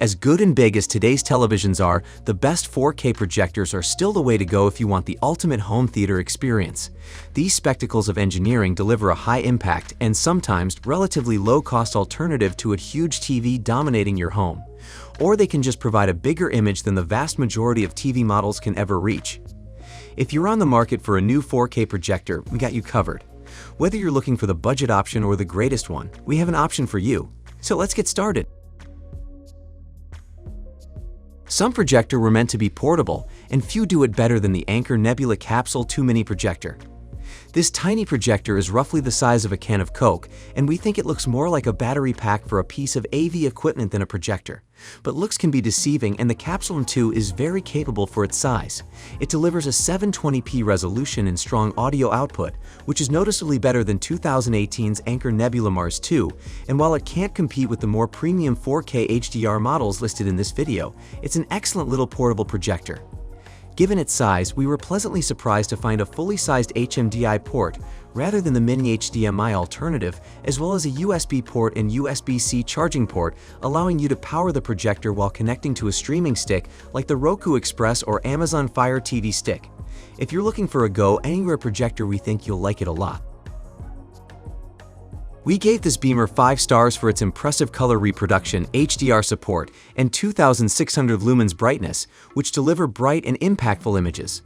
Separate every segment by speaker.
Speaker 1: As good and big as today's televisions are, the best 4K projectors are still the way to go if you want the ultimate home theater experience. These spectacles of engineering deliver a high-impact and sometimes relatively low-cost alternative to a huge TV dominating your home. Or they can just provide a bigger image than the vast majority of TV models can ever reach. If you're on the market for a new 4K projector, we got you covered. Whether you're looking for the budget option or the greatest one, we have an option for you. So let's get started. Some projectors were meant to be portable, and few do it better than the Anker Nebula Capsule 2 Mini projector. This tiny projector is roughly the size of a can of Coke, and we think it looks more like a battery pack for a piece of AV equipment than a projector. But looks can be deceiving, and the Capsule 2 is very capable for its size. It delivers a 720p resolution and strong audio output, which is noticeably better than 2018's Anker Nebula Mars 2, and while it can't compete with the more premium 4K HDR models listed in this video, it's an excellent little portable projector. Given its size, we were pleasantly surprised to find a fully sized HMDI port rather than the mini HDMI alternative, as well as a USB port and USB-C charging port, allowing you to power the projector while connecting to a streaming stick like the Roku Express or Amazon Fire TV stick. If you're looking for a go-anywhere projector, we think you'll like it a lot. We gave this beamer 5 stars for its impressive color reproduction, HDR support, and 2600 lumens brightness, which deliver bright and impactful images.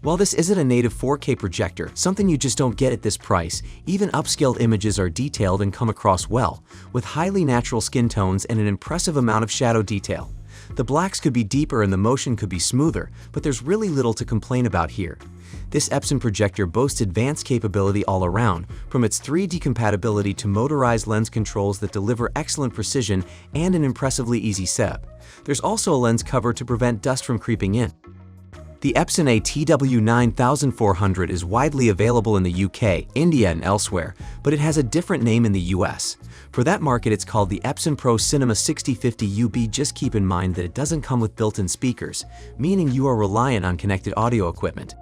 Speaker 1: While this isn't a native 4K projector, something you just don't get at this price, even upscaled images are detailed and come across well, with highly natural skin tones and an impressive amount of shadow detail. The blacks could be deeper and the motion could be smoother, but there's really little to complain about here. This Epson projector boasts advanced capability all around, from its 3D compatibility to motorized lens controls that deliver excellent precision and an impressively easy setup. There's also a lens cover to prevent dust from creeping in. The Epson EH-TW9400 is widely available in the UK, India, and elsewhere, but it has a different name in the US. For that market, it's called the Epson Pro Cinema 6050 UB. Just keep in mind that it doesn't come with built-in speakers, meaning you are reliant on connected audio equipment.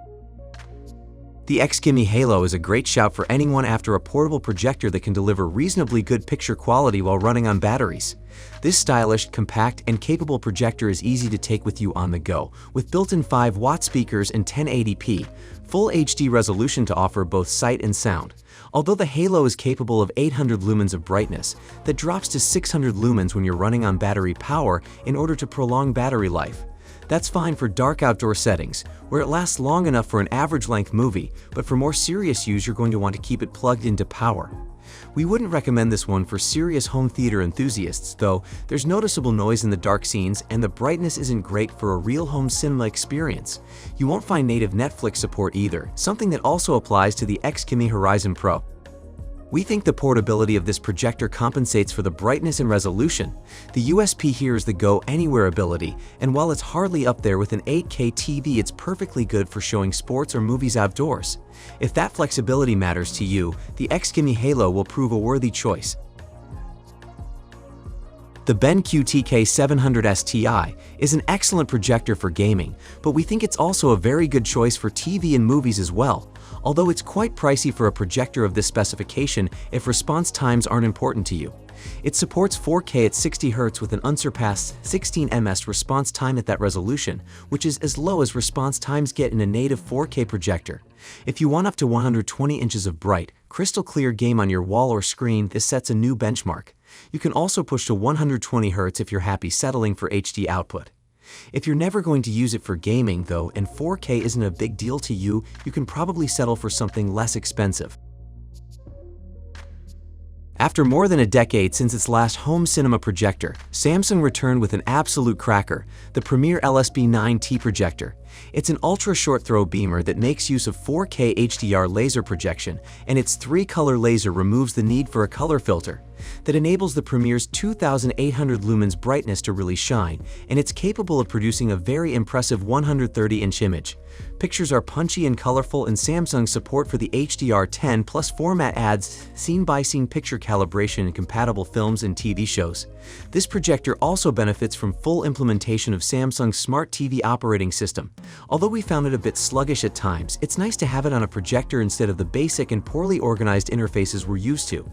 Speaker 1: The XGIMI Halo is a great shout for anyone after a portable projector that can deliver reasonably good picture quality while running on batteries. This stylish, compact, and capable projector is easy to take with you on the go, with built-in 5-watt speakers and 1080p, full HD resolution to offer both sight and sound. Although the Halo is capable of 800 lumens of brightness, that drops to 600 lumens when you're running on battery power in order to prolong battery life. That's fine for dark outdoor settings, where it lasts long enough for an average-length movie, but for more serious use, you're going to want to keep it plugged into power. We wouldn't recommend this one for serious home theater enthusiasts, though there's noticeable noise in the dark scenes and the brightness isn't great for a real home cinema experience. You won't find native Netflix support either, something that also applies to the XGIMI Horizon Pro. We think the portability of this projector compensates for the brightness and resolution. The USP here is the go-anywhere ability, and while it's hardly up there with an 8K TV, it's perfectly good for showing sports or movies outdoors. If that flexibility matters to you, the XGIMI Halo will prove a worthy choice. The BenQ TK700STi is an excellent projector for gaming, but we think it's also a very good choice for TV and movies as well, although it's quite pricey for a projector of this specification if response times aren't important to you. It supports 4K at 60 Hz with an unsurpassed 16 ms response time at that resolution, which is as low as response times get in a native 4K projector. If you want up to 120 inches of bright, crystal clear game on your wall or screen, this sets a new benchmark. You can also push to 120 Hz if you're happy settling for HD output. If you're never going to use it for gaming, though, and 4K isn't a big deal to you, you can probably settle for something less expensive. After more than a decade since its last home cinema projector, Samsung returned with an absolute cracker, the Premier LSB9T projector. It's an ultra-short throw beamer that makes use of 4K HDR laser projection, and its 3-color laser removes the need for a color filter. That enables the Premier's 2800 lumens brightness to really shine, and it's capable of producing a very impressive 130-inch image. Pictures are punchy and colorful, and Samsung's support for the HDR10 Plus format adds scene-by-scene picture calibration in compatible films and TV shows. This projector also benefits from full implementation of Samsung's Smart TV operating system. Although we found it a bit sluggish at times, it's nice to have it on a projector instead of the basic and poorly organized interfaces we're used to.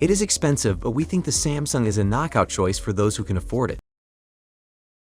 Speaker 1: It is expensive, but we think the Samsung is a knockout choice for those who can afford it.